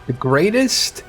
The greatest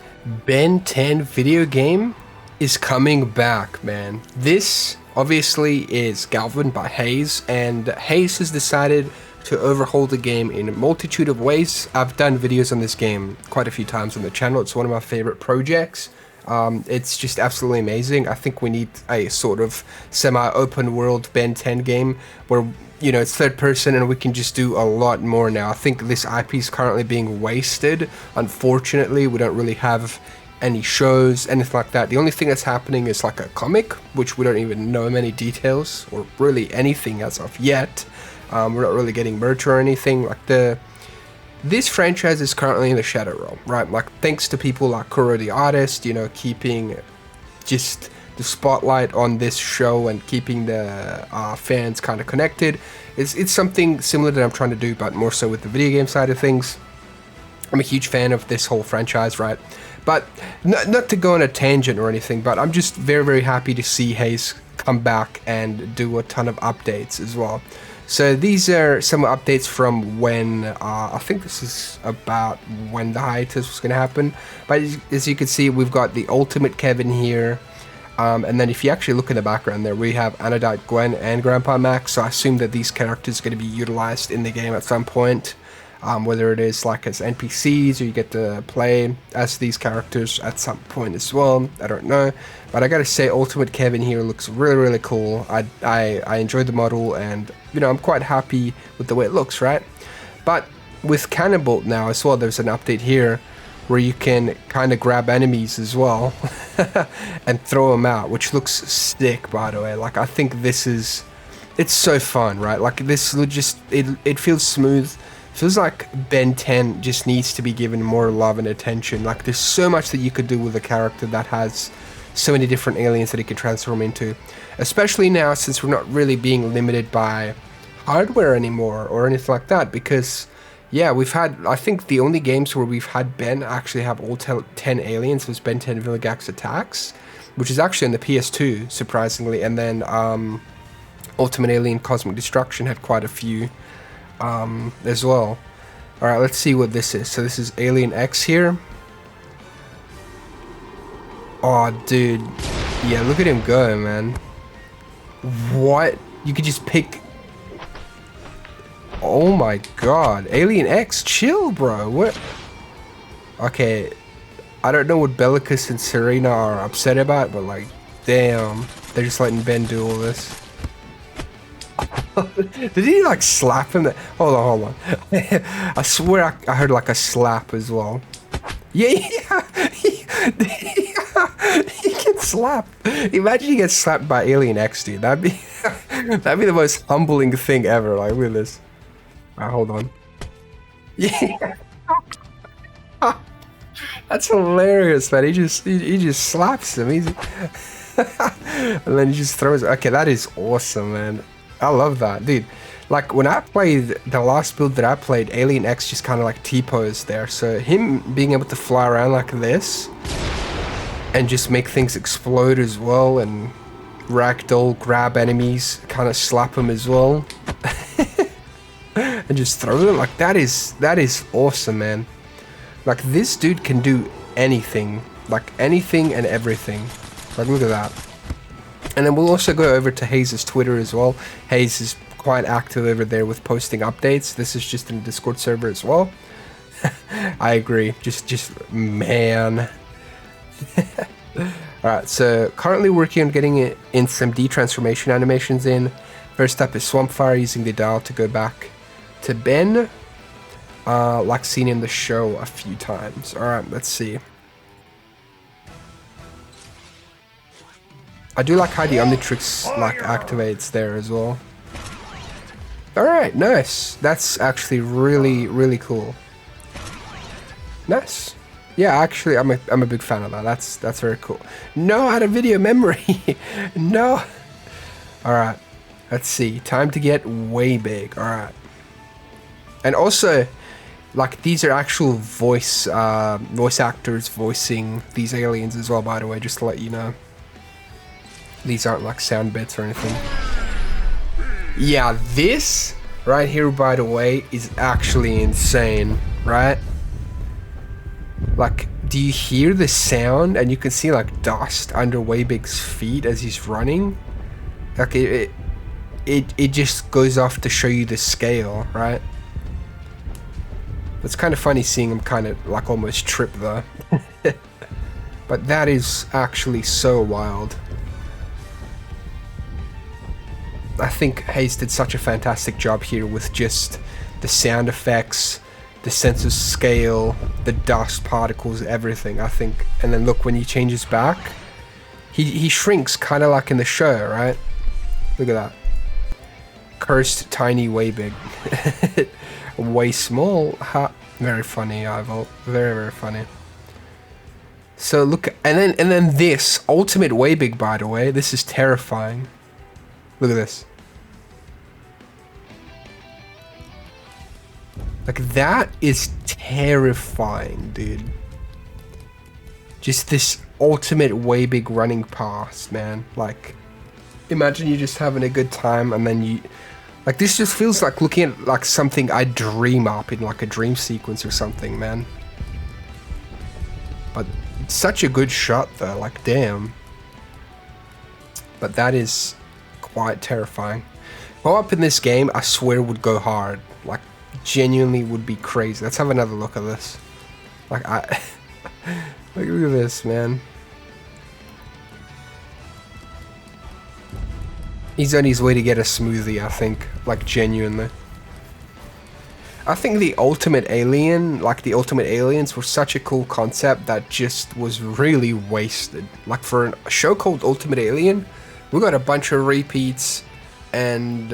Ben 10 video game is coming back, man. This obviously is governed by Hayes, and Hayes has decided to overhaul the game in a multitude of ways. I've done videos on this game quite a few times on the channel. It's one of my favorite projects. It's just absolutely amazing. I think we need a sort of semi-open world Ben 10 game where, you know, it's third person and we can just do a lot more now. I think this IP is currently being wasted. Unfortunately, we don't really have any shows, anything like that. The only thing that's happening is like a comic, which we don't even know many details or really anything as of yet. We're not really getting merch or anything. Like this franchise is currently in the shadow realm, right? Like thanks to people like Kuro the artist, you know, keeping just the spotlight on this show and keeping the fans kind of connected. It's something similar that I'm trying to do, but more so with the video game side of things. I'm a huge fan of this whole franchise, right? But not to go on a tangent or anything, but I'm just very, very happy to see Hayes come back and do a ton of updates as well. So these are some updates from when, I think this is about when the hiatus was going to happen. But as you can see, we've got the Ultimate Kevin here. And then if you actually look in the background there, we have Anodite Gwen and Grandpa Max. So I assume that these characters are going to be utilized in the game at some point. Whether it is like as NPCs or you get to play as these characters at some point as well, I don't know. But I gotta say, Ultimate Kevin here looks really, really cool. I enjoyed the model, and you know, I'm quite happy with the way it looks, right? But with Cannonbolt now as well, there's an update here where you can kind of grab enemies as well and throw them out, which looks sick, by the way. Like, I think this is, it's so fun, right? Like this just, it feels smooth. Feels like Ben 10 just needs to be given more love and attention. Like there's so much that you could do with a character that has so many different aliens that he can transform into. Especially now, since we're not really being limited by hardware anymore or anything like that. Because, yeah, we've had, I think the only games where we've had Ben actually have all 10 aliens was Ben 10 Villigax Attacks, which is actually on the PS2, surprisingly. And then Ultimate Alien Cosmic Destruction had quite a few as well. Alright, let's see what this is. So this is Alien X here. Oh, dude. Yeah, look at him go, man. What? You could just pick... Oh my god. Alien X, chill, bro. What? Okay. I don't know what Bellicus and Serena are upset about, but like, damn. They're just letting Ben do all this. Did he like slap him? Hold on. I swear I heard like a slap as well. Yeah. He gets slapped. Imagine he gets slapped by Alien X, dude. That'd be the most humbling thing ever. Like, look at this. Alright, hold on. Yeah. That's hilarious, man. He just slaps him. And then he just throws. Okay, that is awesome, man. I love that, dude. Like, when I played the last build that I played, Alien X just kind of like T-posed there. So him being able to fly around like this and just make things explode as well and ragdoll, grab enemies, kind of slap them as well. And just throw them, like, that is awesome, man. Like, this dude can do anything. Like, anything and everything. Like, look at that. And then we'll also go over to Hayes' Twitter as well. Hayes is quite active over there with posting updates. This is just in the Discord server as well. I agree. Just man. Alright, so currently working on getting it in some detransformation animations in. First up is Swampfire using the dial to go back to Ben. Like seen in the show a few times. Alright, let's see. I do like how the Omnitrix like activates there as well. Alright, nice. That's actually really, really cool. Nice. Yeah, actually I'm a big fan of that. That's very cool. No, out of video memory. No. Alright. Let's see. Time to get Waybig. Alright. And also, like, these are actual voice actors voicing these aliens as well, by the way, just to let you know. These aren't like sound bits or anything. Yeah, this right here, by the way, is actually insane, right? Like, do you hear the sound? And you can see like dust under Waybig's feet as he's running. Like it just goes off to show you the scale, right? It's kind of funny seeing him kind of like almost trip though. But that is actually so wild. I think Hayes did such a fantastic job here with just the sound effects, the sense of scale, the dust particles, everything, I think. And then look, when he changes back, he shrinks kind of like in the show, right? Look at that. Cursed tiny Waybig. Way small. Ha. Very funny, Ivo. Very, very funny. So look, and then this ultimate Waybig, by the way, this is terrifying. Look at this. Like, that is terrifying, dude. Just this ultimate Waybig running past, man. Like, imagine you just having a good time and then you... Like, this just feels like looking at, like, something I dream up in, like, a dream sequence or something, man. But it's such a good shot, though. Like, damn. But that is quite terrifying. Go up in this game, I swear would go hard. Like, genuinely would be crazy. Let's have another look at this. Like, look at this, man. He's on his way to get a smoothie, I think. Like, genuinely. I think the Ultimate Alien, like the Ultimate Aliens, were such a cool concept that just was really wasted. Like, for a show called Ultimate Alien, we got a bunch of repeats, and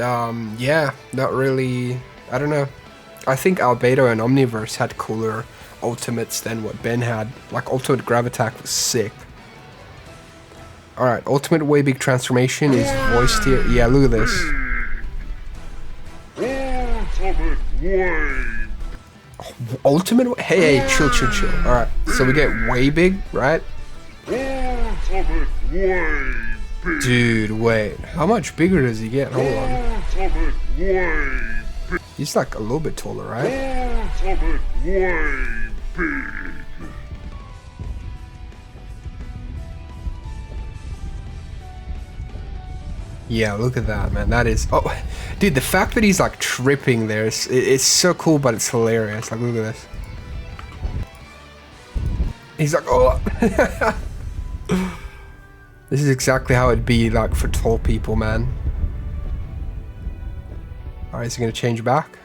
yeah, not really, I don't know. I think Albedo and Omniverse had cooler ultimates than what Ben had. Like, Ultimate Gravitak was sick. Alright, Ultimate Waybig transformation is voiced here. Yeah, look at this. Ultimate Wave. Ultimate? Hey, chill. Alright, so we get Waybig, right? Ultimate Wave. Dude, wait. How much bigger does he get? Hold on. Ultimate Wave. He's like a little bit taller, right? Ultimate Wave. Yeah, look at that, man. That is... Oh, dude, the fact that he's like tripping there is it's so cool, but it's hilarious. Like, look at this. He's like, oh. This is exactly how it'd be like for tall people, man. Alright, is he gonna change back?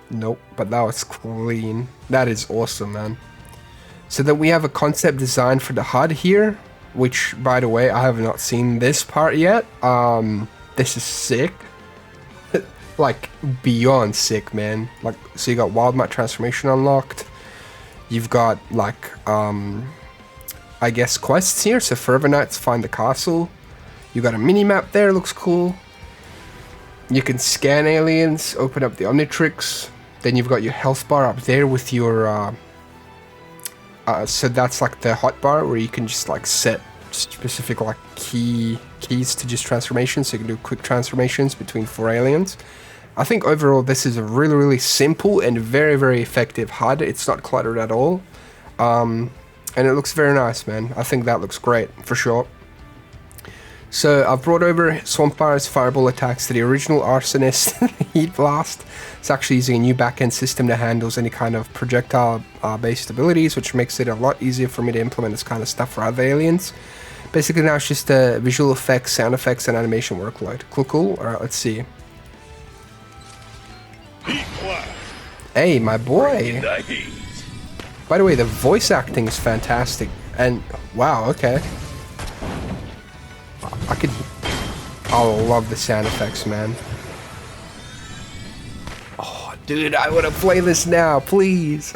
Nope, but that was clean. That is awesome, man. So then we have a concept design for the HUD here, which, by the way, I have not seen this part yet. This is sick. Like, beyond sick, man. Like, so you got Wildmutt transformation unlocked. You've got, like, I guess quests here. So Forever Knights find the castle. You got a mini-map there, looks cool. You can scan aliens, open up the Omnitrix. Then you've got your health bar up there with your, so that's like the hotbar where you can just like set specific like keys to just transformations, so you can do quick transformations between 4 aliens. I think overall this is a really, really simple and very, very effective HUD. It's not cluttered at all. And it looks very nice, man. I think that looks great, for sure. So I've brought over Swampire's fireball attacks to the original Arsonist Heatblast. It's actually using a new backend system that handles any kind of projectile-based abilities, which makes it a lot easier for me to implement this kind of stuff for other aliens. Basically now it's just a visual effects, sound effects, and animation workload. Cool. Alright, let's see. Hey, my boy! By the way, the voice acting is fantastic. And, wow, okay. I love the sound effects, man. Oh, dude, I want to play this now, please.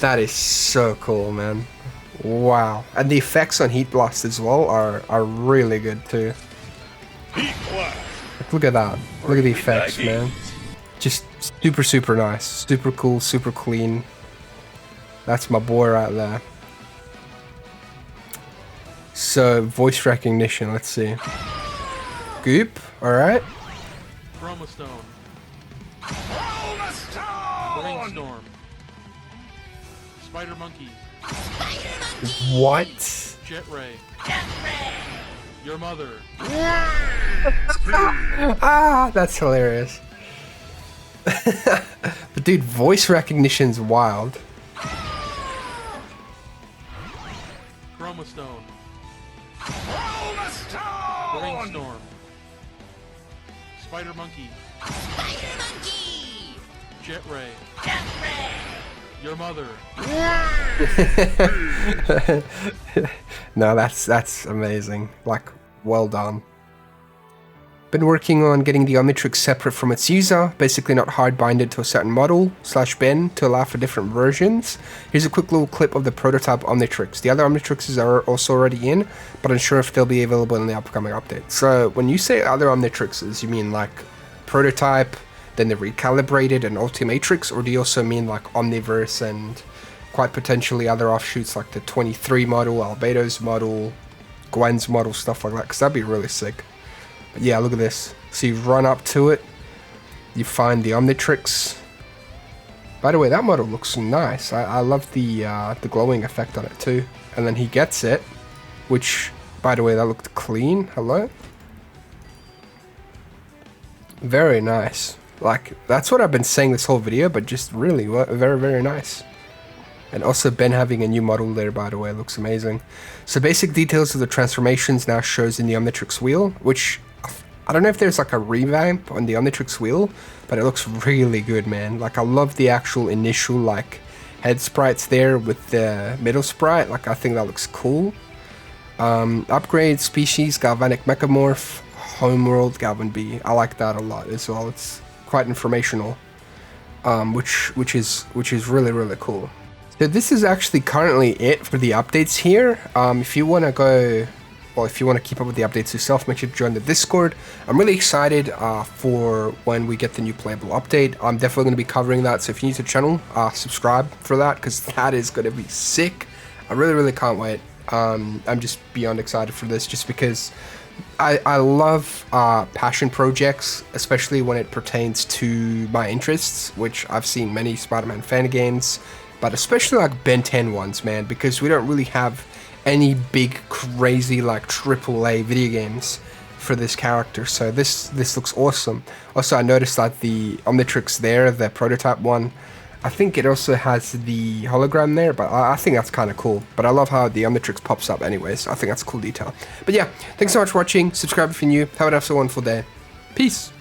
That is so cool, man. Wow. And the effects on Heatblast as well are really good, too. Look at that. Look at the effects, man. Just super, super nice. Super cool, super clean. That's my boy right there. So, voice recognition, let's see. Goop, alright. Chromostone. Spider Monkey. What? Jet Ray. Your mother. Ah, that's hilarious. But dude, voice recognition's wild. Chromastone. Chromastone! Brainstorm. Spider Monkey. Jet Ray. Your mother. No, that's amazing. Like, well done. Been working on getting the Omnitrix separate from its user, basically not hard binded to a certain model / bin to allow for different versions. Here's a quick little clip of the prototype Omnitrix. The other Omnitrixes are also already in, but unsure if they'll be available in the upcoming update. So when you say other Omnitrixes, you mean like prototype, then the recalibrated and Ultimatrix, or do you also mean like Omniverse and quite potentially other offshoots like the 23 model, Albedo's model, Gwen's model, stuff like that? Because that'd be really sick. But yeah, look at this. So you run up to it, you find the Omnitrix. By the way, that model looks nice. I love the glowing effect on it too. And then he gets it, which, by the way, that looked clean. Hello? Very nice. Like, that's what I've been saying this whole video, but just really very, very nice. And also Ben having a new model there, by the way, looks amazing. So basic details of the transformations now shows in the Omnitrix wheel, which I don't know if there's like a revamp on the Omnitrix wheel, but it looks really good, man. Like, I love the actual initial like head sprites there with the middle sprite. Like, I think that looks cool. Upgrade, species, galvanic mechamorph, homeworld, Galvan B. I like that a lot as well. It's quite informational, which is really, really cool. So this is actually currently it for the updates here. If you want to go, well, if you want to keep up with the updates yourself, make sure to join the Discord. I'm really excited for when we get the new playable update. I'm definitely going to be covering that, so if you're new to the channel, subscribe for that, because that is going to be sick. I really, really can't wait. I'm just beyond excited for this, just because I love passion projects, especially when it pertains to my interests, which I've seen many Spider-Man fan games, but especially like Ben 10 ones, man, because we don't really have any big, crazy, like AAA video games for this character. So this looks awesome. Also, I noticed that the Omnitrix there, the prototype one, I think it also has the hologram there, but I think that's kind of cool. But I love how the Omnitrix pops up anyways. I think that's a cool detail. But yeah, thanks so much for watching. Subscribe if you're new. Have an absolutely wonderful day. Peace.